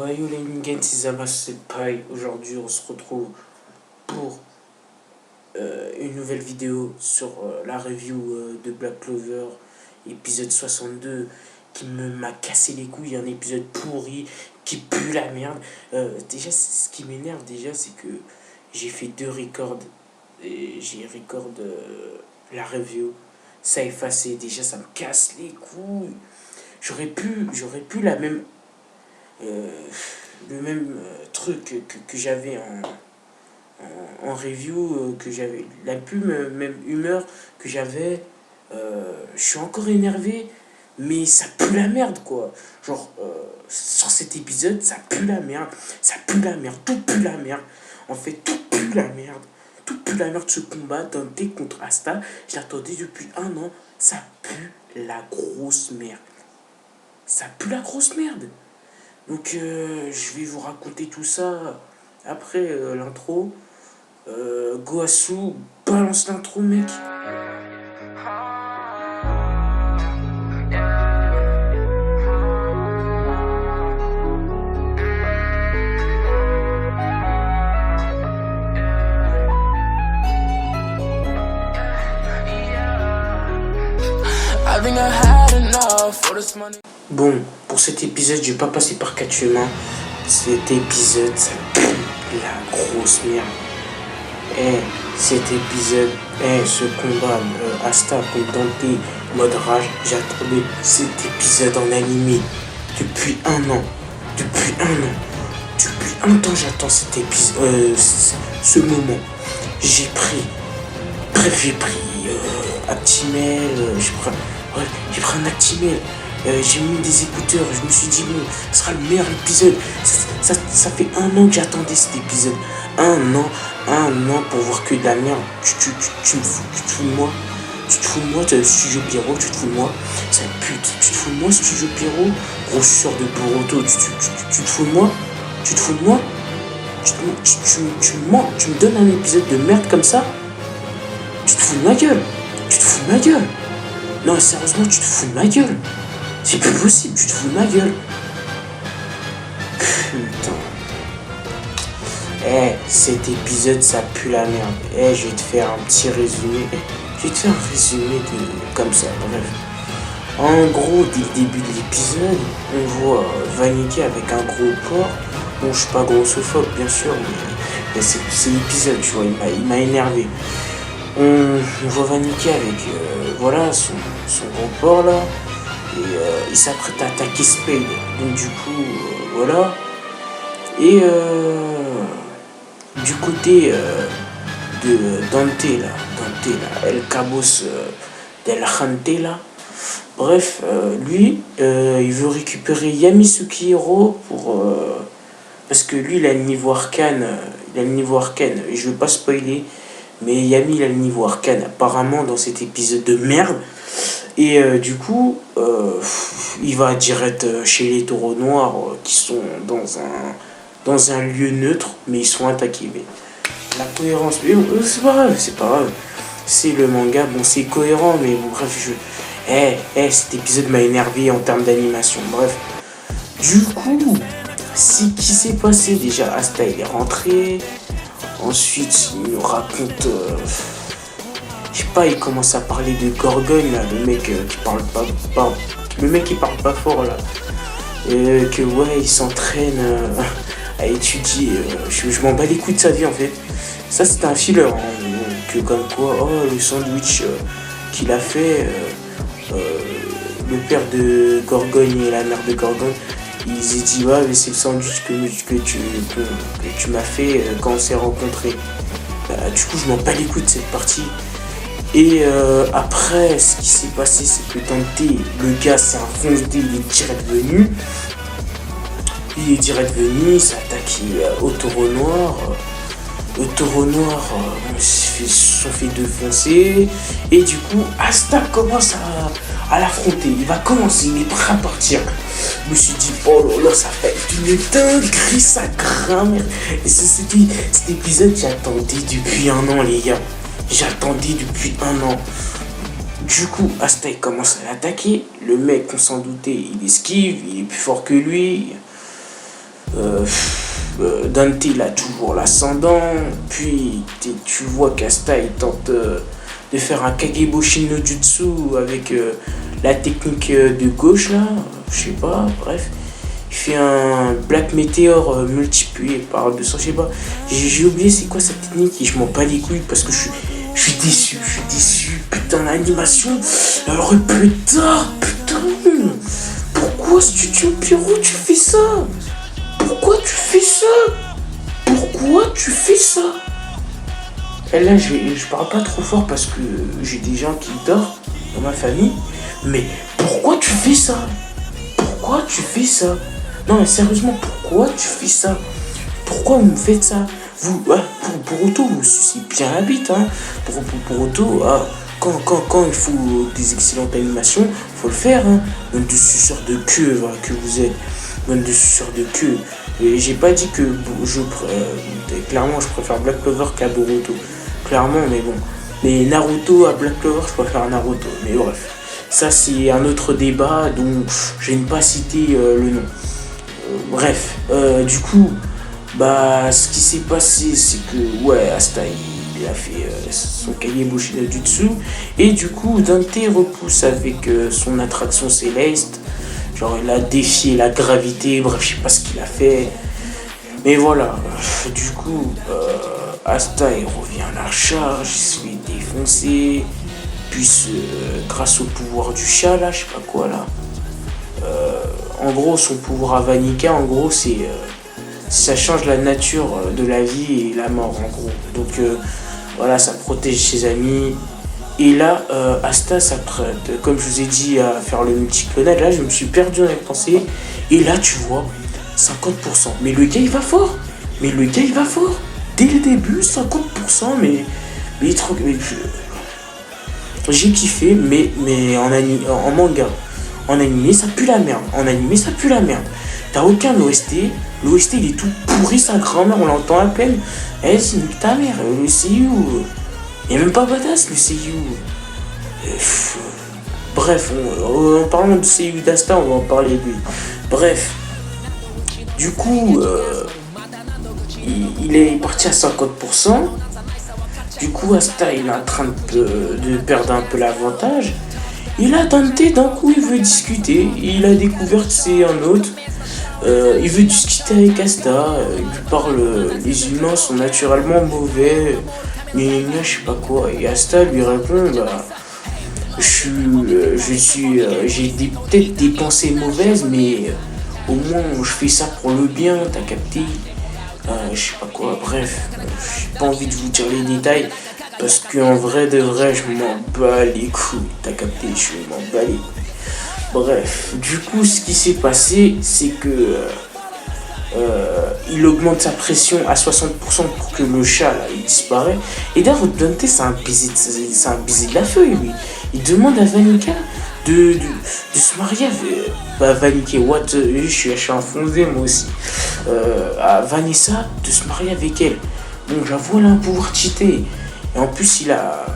Ouais, yo les Ningen, c'est Zama, c'est pareil. Aujourd'hui, on se retrouve pour une nouvelle vidéo sur la review de Black Clover, épisode 62, qui m'a cassé les couilles, un épisode pourri, qui pue la merde. Déjà, ce qui m'énerve, déjà, c'est que j'ai fait deux records, et j'ai record la review, ça a effacé, déjà, ça me casse les couilles. J'aurais pu la même euh, le même truc que j'avais en review, que j'avais la plus même humeur que j'avais. Je suis encore énervé, mais ça pue la merde, quoi. Genre, sur cet épisode, ça pue la merde, ça pue la merde, tout pue la merde. En fait, tout pue la merde. Tout pue la merde, ce combat Dante contre Asta. Je l'attendais depuis un an. Ça pue la grosse merde. Ça pue la grosse merde. Donc je vais vous raconter tout ça après l'intro. Goasu, balance l'intro, mec. Bon, pour cet épisode, je vais pas passer par quatre chemins. Cet épisode, ça pue la grosse merde. Cet épisode, ce combat Asta contre Dante, mode rage, j'attendais cet épisode en animé depuis un an. Depuis un an. Depuis un temps, j'attends cet épisode, ce moment. J'ai pris, bref, j'ai pris Actimel, j'ai pris un Actimel. J'ai mis des écouteurs, je me suis dit bon, ce sera le meilleur épisode. Ça fait un an que j'attendais cet épisode. Un an pour voir que de la merde. Tu te fous de moi. Tu te fous de moi, tu as le studio Pierrot, tu te fous de moi. Ça pute, tu te fous de moi, studio Pierrot. Gros suceur de Boruto, tu te fous de moi. Tu te fous de moi. Tu me mens, tu me donnes un épisode de merde comme ça. Tu te fous de ma gueule. Tu te fous de ma gueule. Non, sérieusement, tu te fous de ma gueule. C'est plus possible, tu te fous de ma gueule. Putain. Cet épisode, ça pue la merde. Je vais te faire un petit résumé. Je vais te faire un résumé comme ça, bref. En gros, dès le début de l'épisode, on voit Vanity avec un gros porc. Bon, je suis pas grossophobe, bien sûr, mais c'est l'épisode, tu vois, il m'a énervé. On voit Vanity avec, voilà, son gros porc, là. Et il s'apprête à attaquer Spade. Donc du coup, voilà. Et du côté de Dante là, El Cabos del Jante là. Bref, lui, il veut récupérer Yami Sukihiro parce que lui, il a le niveau arcane. Je veux pas spoiler, mais Yami, il a le niveau arcane apparemment dans cet épisode de merde. Et du coup, il va direct chez les taureaux noirs qui sont dans un lieu neutre, mais ils sont attaqués. Mais la cohérence, mais c'est pas grave, c'est pas grave. C'est le manga, bon, c'est cohérent, mais bon, bref, cet épisode m'a énervé en termes d'animation. Bref, du coup, qui s'est passé déjà? Asta, il est rentré. Ensuite, il nous raconte. Je sais pas, il commence à parler de Gorgogne là, le mec qui parle pas fort là. Que ouais, il s'entraîne à étudier. Je m'en bats les couilles de sa vie en fait. Ça c'était un filler, hein, que comme quoi, le sandwich qu'il a fait, le père de Gorgogne et la mère de Gorgogne, ils se dit ouais, mais c'est le sandwich que tu m'as fait quand on s'est rencontrés. Du coup, je m'en bats les couilles de cette partie. Et après, ce qui s'est passé, c'est que Dante, le gars s'est enfoncé, il est direct venu, il s'est attaqué au taureau noir. Le taureau noir se sont fait défoncer. Et du coup, Asta commence à l'affronter. Il va commencer, il est prêt à partir. Je me suis dit, oh là là, ça fait une dinguerie, ça grimpe. Et cet épisode, j'attendais depuis un an, les gars. J'attendais depuis un an. Du coup, Asta il commence à l'attaquer. Le mec, on s'en doutait, il esquive, il est plus fort que lui. Dante il a toujours l'ascendant. Puis tu vois qu'Asta il tente de faire un Kageboshi no Jutsu avec la technique de gauche là. Je sais pas, bref. Il fait un Black Meteor multiplié par 200, je sais pas. J'ai oublié c'est quoi cette technique et je m'en bats les couilles parce que je suis déçu, Putain, l'animation, elle aurait pu être tard, putain. Pourquoi Studio Pierrot tu fais ça? Pourquoi tu fais ça? Pourquoi tu fais ça? Et là, je parle pas trop fort parce que j'ai des gens qui dorment dans ma famille. Mais pourquoi tu fais ça? Pourquoi tu fais ça? Non, mais sérieusement, pourquoi tu fais ça? Pourquoi vous me faites ça? Vous, pour auto, vous sucez bien la bite, hein. Pour auto, quand il faut des excellentes animations, faut le faire, hein. Même de suceurs de queue, voilà, que vous êtes. Même de suceurs de queue. Et j'ai pas dit que clairement, je préfère Black Clover qu'à Boruto. Clairement, mais bon. Mais Naruto à Black Clover, je préfère Naruto. Mais bref. Ça, c'est un autre débat dont je vais ne pas citer le nom. Bref. Du coup, ce qui s'est passé, c'est que, ouais, Asta, il a fait son Kageboshi no Jutsu. Et du coup, Dante repousse avec son attraction céleste. Genre, il a défié la gravité, bref, je sais pas ce qu'il a fait. Mais voilà, du coup, Asta, il revient à la charge, il se fait défoncer. Puis, grâce au pouvoir du chat, là, je sais pas quoi, là. En gros, son pouvoir à Vanica, en gros, c'est ça change la nature de la vie et la mort, en gros. Donc, voilà, ça protège ses amis. Et là, Asta s'apprête, comme je vous ai dit, à faire le multiclonal. Là, je me suis perdu dans les pensées. Et là, tu vois, 50%. Mais le gars, il va fort. Dès le début, 50%. Mais trop. J'ai kiffé, mais en manga. En animé, ça pue la merde. T'as aucun OST. L'OST, il est tout pourri, sa grand-mère, on l'entend à peine. C'est nique ta mère. Le CU. Il n'y a même pas badass, le CU. Bref, en parlant de CU d'Asta, on va en parler de lui. Bref. Du coup, il est parti à 50%. Du coup, Asta, il est en train de perdre un peu l'avantage. Et là, Dante, d'un coup, il veut discuter. Il a découvert que c'est un autre. Il veut discuter avec Asta. Il lui parle, les humains sont naturellement mauvais. Mais je sais pas quoi. Et Asta lui répond, j'ai peut-être des pensées mauvaises, mais au moins je fais ça pour le bien, t'as capté? Je sais pas quoi, bref, j'ai pas envie de vous dire les détails, parce qu'en vrai de vrai, je m'en bats les couilles, t'as capté? Je m'en bats les couilles. Bref, du coup, ce qui s'est passé, c'est que il augmente sa pression à 60% pour que le chat là, il disparaît. Et d'ailleurs, Dante, c'est un baiser de la feuille, lui. Il demande à Vanica de se marier avec Vanica, je suis enfoncé moi aussi. À Vanessa de se marier avec elle. Bon, j'avoue, elle a un pouvoir cheaté. Et en plus, il a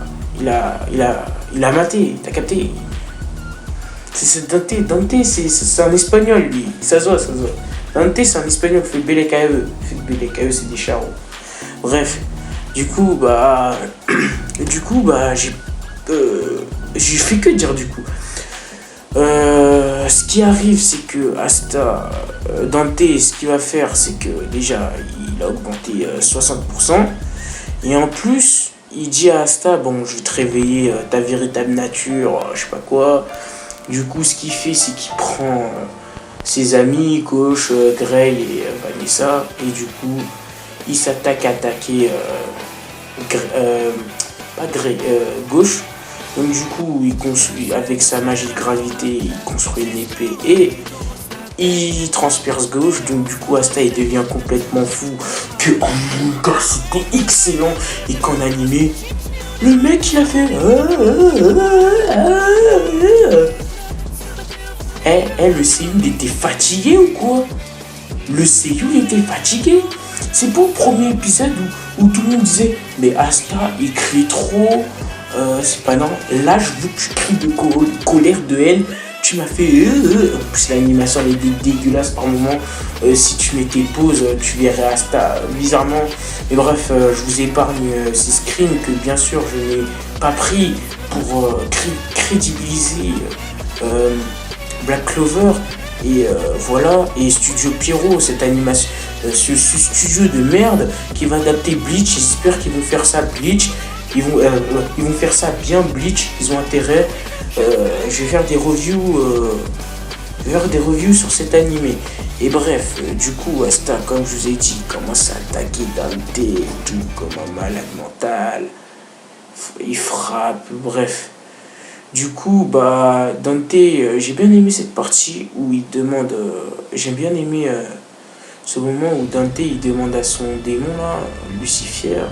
maté, t'as capté? C'est Dante, c'est un espagnol, lui. Ça se voit. Dante, c'est un espagnol, fait BLKE. BLKE, c'est des charros. Bref, du coup, j'ai fait que dire du coup. Ce qui arrive, c'est que Asta, Dante, ce qu'il va faire, c'est que déjà, il a augmenté 60%. Et en plus, il dit à Asta, bon, je vais te réveiller ta véritable nature, je sais pas quoi. Du coup, ce qu'il fait, c'est qu'il prend ses amis, Coach, Grey et Vanessa. Et du coup, il s'attaque à attaquer Gauche. Donc du coup, il construit, avec sa magie de gravité, il construit une épée et il transperce Gauche. Donc du coup, Asta, il devient complètement fou. Que en manga, c'était excellent. Et qu'en animé, le mec, il a fait... le CU, il était fatigué ou quoi? Le CU, il était fatigué. C'est pas au premier épisode où tout le monde disait mais Asta, il crie trop, c'est pas normal. Là, je veux que tu cries de colère, de haine. Tu m'as fait. En plus, l'animation elle est dégueulasse par moment. Si tu mettais pause, tu verrais Asta bizarrement. Mais bref, je vous épargne ces screens que bien sûr je n'ai pas pris pour crédibiliser Black Clover. Et voilà. Et Studio Pierrot, cette animation. Ce studio de merde qui va adapter Bleach. J'espère qu'ils vont faire ça Bleach. Ils vont faire ça bien Bleach, ils ont intérêt. Je vais faire des reviews sur cet animé. Et bref, du coup, Asta, comme je vous ai dit, commence à attaquer Dante et tout, comme un malade mental. Il frappe, bref. Du coup, bah, Dante, j'ai bien aimé cette partie où il demande. J'ai bien aimé ce moment où Dante il demande à son démon là, Lucifer.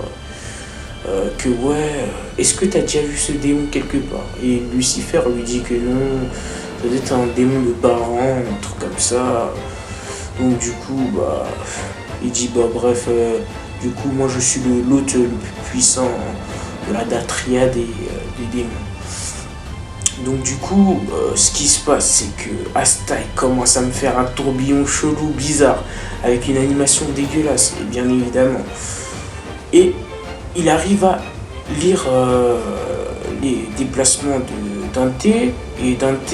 Que ouais, est-ce que t'as déjà vu ce démon quelque part? Et Lucifer lui dit que non, ça doit être un démon de Baran, un truc comme ça. Donc du coup, bah, il dit bah bref, du coup moi je suis l'hôte le plus puissant de la Datriade des démons. Donc du coup, ce qui se passe, c'est que Asta commence à me faire un tourbillon chelou, bizarre, avec une animation dégueulasse, et bien évidemment. Et il arrive à lire les déplacements de Dante et Dante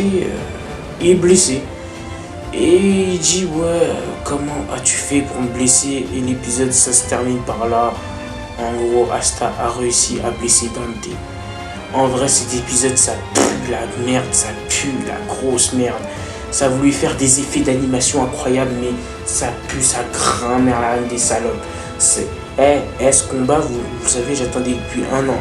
est blessé. Et il dit ouais, comment as-tu fait pour me blesser? Et l'épisode ça se termine par là. En gros, Asta a réussi à blesser Dante. En vrai, cet épisode ça pue la merde, ça pue la grosse merde. Ça a voulu faire des effets d'animation incroyables, mais ça pue, ça grimpe la reine des salopes. Ce combat, vous savez, j'attendais depuis un an.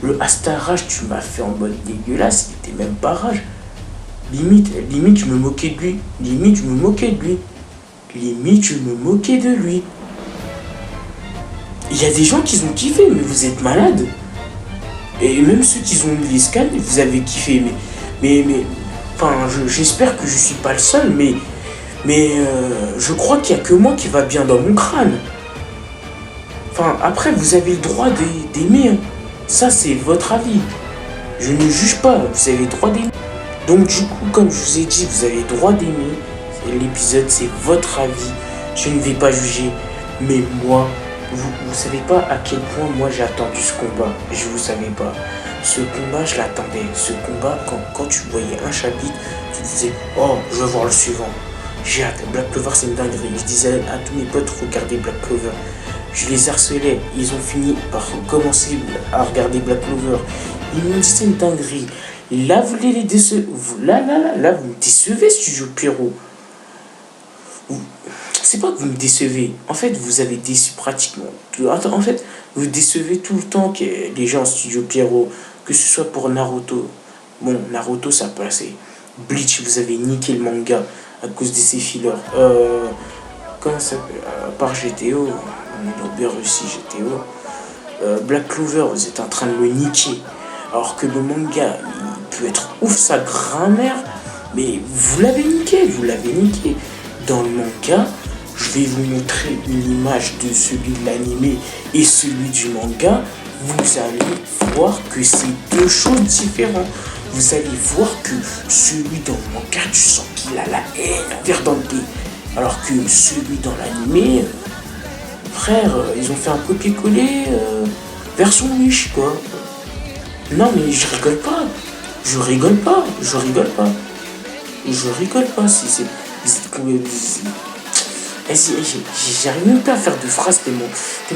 Le Asta Rage, tu m'as fait en mode dégueulasse, il était même pas rage. Limite, je me moquais de lui. Limite, je me moquais de lui. Il y a des gens qui ont kiffé, mais vous êtes malades. Et même ceux qui ont mis les scans, vous avez kiffé. J'espère que je suis pas le seul, mais je crois qu'il n'y a que moi qui va bien dans mon crâne. Enfin, après, vous avez le droit d'aimer. Hein. Ça, c'est votre avis. Je ne juge pas, vous avez le droit d'aimer. Donc, du coup, comme je vous ai dit, vous avez le droit d'aimer. L'épisode, c'est votre avis. Je ne vais pas juger. Mais moi, vous savez pas à quel point moi j'ai attendu ce combat. Je vous savais pas. Ce combat, je l'attendais. Ce combat, quand tu voyais un chapitre, tu disais, oh, je veux voir le suivant. J'ai hâte. Black Clover, c'est une dinguerie. Je disais à tous mes potes, regardez Black Clover. Je les harcelais. Ils ont fini par commencer à regarder Black Clover. Ils m'ont dit, c'est une dinguerie. Là, vous les décevez. Là, vous me décevez, Studio Pierrot. C'est pas que vous me décevez. En fait, vous avez déçu pratiquement. En fait, vous décevez tout le temps que les gens en Studio Pierrot. Que ce soit pour Naruto. Bon, Naruto, ça passait. Bleach, vous avez niqué le manga à cause de ces fillers. Comment ça s'appelle par GTO. On a bien réussi GTO. Black Clover, vous êtes en train de le niquer. Alors que le manga, il peut être ouf sa grammaire, mais vous l'avez niqué. Dans le manga, je vais vous montrer une image de celui de l'animé et celui du manga. Vous allez voir que c'est deux choses différentes. Vous allez voir que celui dans le manga, tu sens qu'il a la haine envers Dante. Alors que celui dans l'animé, frère, ils ont fait un copier-coller version Wish, quoi. Non, mais je rigole pas. J'arrive même pas à faire de phrases tellement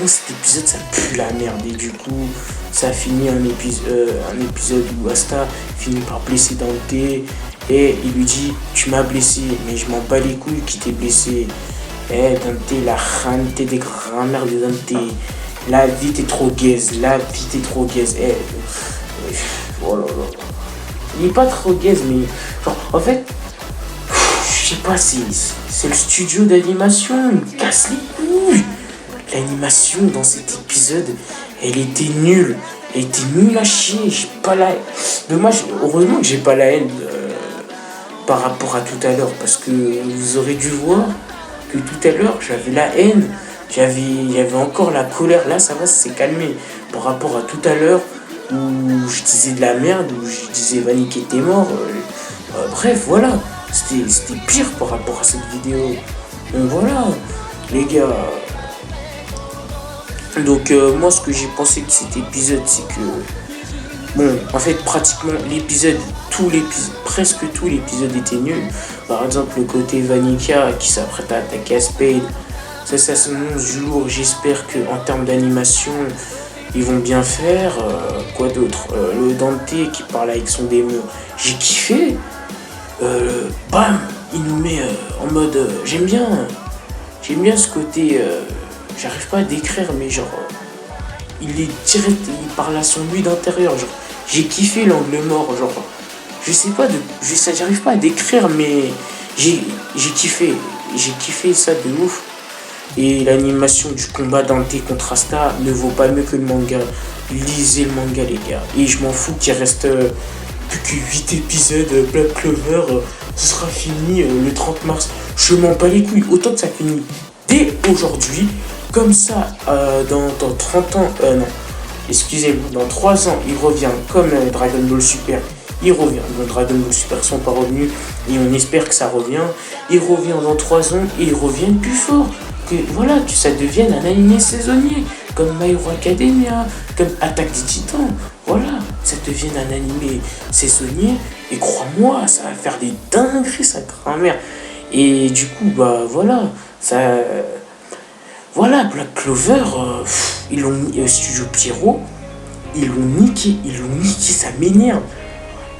cet épisode ça pue la merde. Et du coup, ça a fini un épisode où Asta finit par blesser Dante. Et il lui dit, tu m'as blessé, mais je m'en bats les couilles qui t'ai blessé. Dante, la ranté des grands-mères de Dante. La vie t'es trop gaze. Oh là là. Il est pas trop gaze, mais genre, en fait, je sais pas, c'est le studio d'animation, il me casse les couilles. L'animation dans cet épisode, elle était nulle à chier. J'ai pas la haine. Dommage, heureusement que j'ai pas la haine par rapport à tout à l'heure, parce que vous aurez dû voir que tout à l'heure j'avais la haine il y avait encore la colère. Là, ça va, ça s'est calmé par rapport à tout à l'heure où je disais de la merde, où je disais Vanik était mort. Bref, voilà, c'était pire par rapport à cette vidéo. Donc voilà, les gars. Donc moi, ce que j'ai pensé de cet épisode, c'est que bon, en fait, pratiquement presque tout l'épisode était nul. Par exemple, le côté Vanica qui s'apprête à attaquer à Spade, ça s'annonce du lourd. J'espère qu'en termes d'animation, ils vont bien faire. Quoi d'autre, le Dante qui parle avec son démon, j'ai kiffé. Bam, il nous met en mode. J'aime bien ce côté. J'arrive pas à décrire, mais genre. Il est direct, il parle à son lui d'intérieur. Genre, j'ai kiffé l'angle mort. Genre, je sais pas, j'arrive pas à décrire, mais j'ai kiffé. J'ai kiffé ça de ouf. Et l'animation du combat Dante contre Asta ne vaut pas mieux que le manga. Lisez le manga, les gars. Et je m'en fous qu'il reste plus que 8 épisodes. Black Clover, ce sera fini le 30 mars. Je m'en bats les couilles. Autant que ça finit dès aujourd'hui. Comme ça, dans 30 ans, non, excusez-moi, dans 3 ans, il revient comme Dragon Ball Super. Il revient. Donc Dragon Ball Super sont pas revenus et on espère que ça revient. Il revient dans 3 ans et il revient plus fort. Que voilà, que ça devienne un animé saisonnier, comme My Hero Academia, comme Attaque des Titans. Voilà, ça devienne un animé saisonnier et crois-moi, ça va faire des dingueries, sa grand-mère. Et du coup, bah voilà, ça. Voilà, Black Clover, ils l'ont mis Studio Pierrot, ils l'ont niqué, ça m'énerve.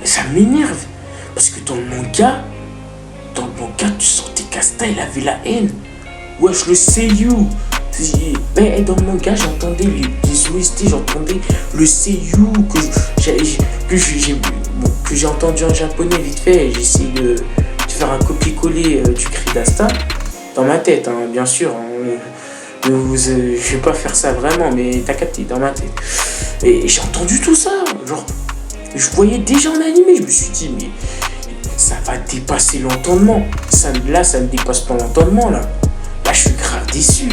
Ça m'énerve. Parce que dans le manga, tu sentais qu'Asta, il avait la haine. Wesh, le seiyuu. Mais dans le manga, j'entendais les OST, j'entendais le seiyuu que j'ai entendu en japonais vite fait. J'ai essayé de faire un copier-coller du cri d'Asta. Dans ma tête, hein, bien sûr. Je vais pas faire ça vraiment, mais t'as capté, dans ma tête. Et j'ai entendu tout ça. Genre, je voyais déjà en animé. Je me suis dit, mais ça va dépasser l'entendement. Ça ne dépasse pas l'entendement, là. Là, je suis grave déçu.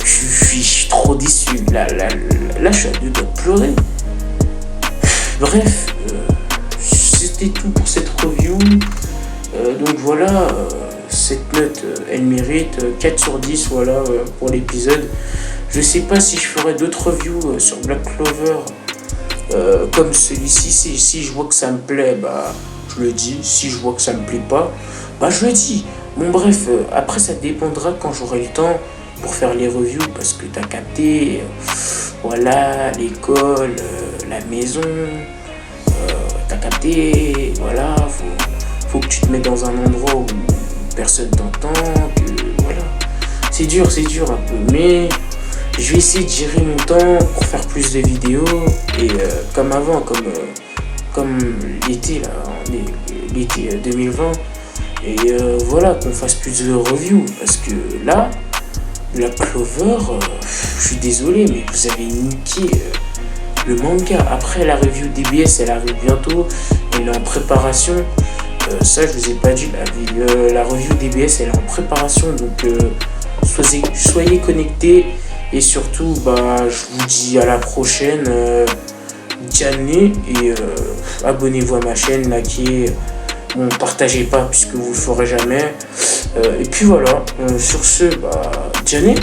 Je suis trop déçu. Là, je suis à deux doigts de pleurer. Bref, c'était tout pour cette review. Donc voilà, cette note, elle mérite 4 sur 10, voilà, pour l'épisode. Je sais pas si je ferai d'autres reviews sur Black Clover comme celui-ci. Si je vois que ça me plaît, bah je le dis. Si je vois que ça me plaît pas, bah je le dis. Bon bref, après ça dépendra quand j'aurai le temps pour faire les reviews, parce que t'as capté, voilà, l'école, la maison, t'as capté, voilà, faut que tu te mettes dans un endroit où personne t'entend, que voilà. C'est dur un peu, mais je vais essayer de gérer mon temps pour faire plus de vidéos, et comme avant, comme l'été là, l'été 2020, et voilà, qu'on fasse plus de reviews, parce que là, la Clover, je suis désolé, mais vous avez niqué le manga. Après, la review DBS, elle arrive bientôt, elle est en préparation. Ça, je vous ai pas dit, la review DBS, elle est en préparation, donc soyez connectés, et surtout, bah, je vous dis à la prochaine. Diane, et abonnez-vous à ma chaîne, likez. Bon, partagez pas puisque vous le ferez jamais. Et puis voilà, sur ce, bah, Diane.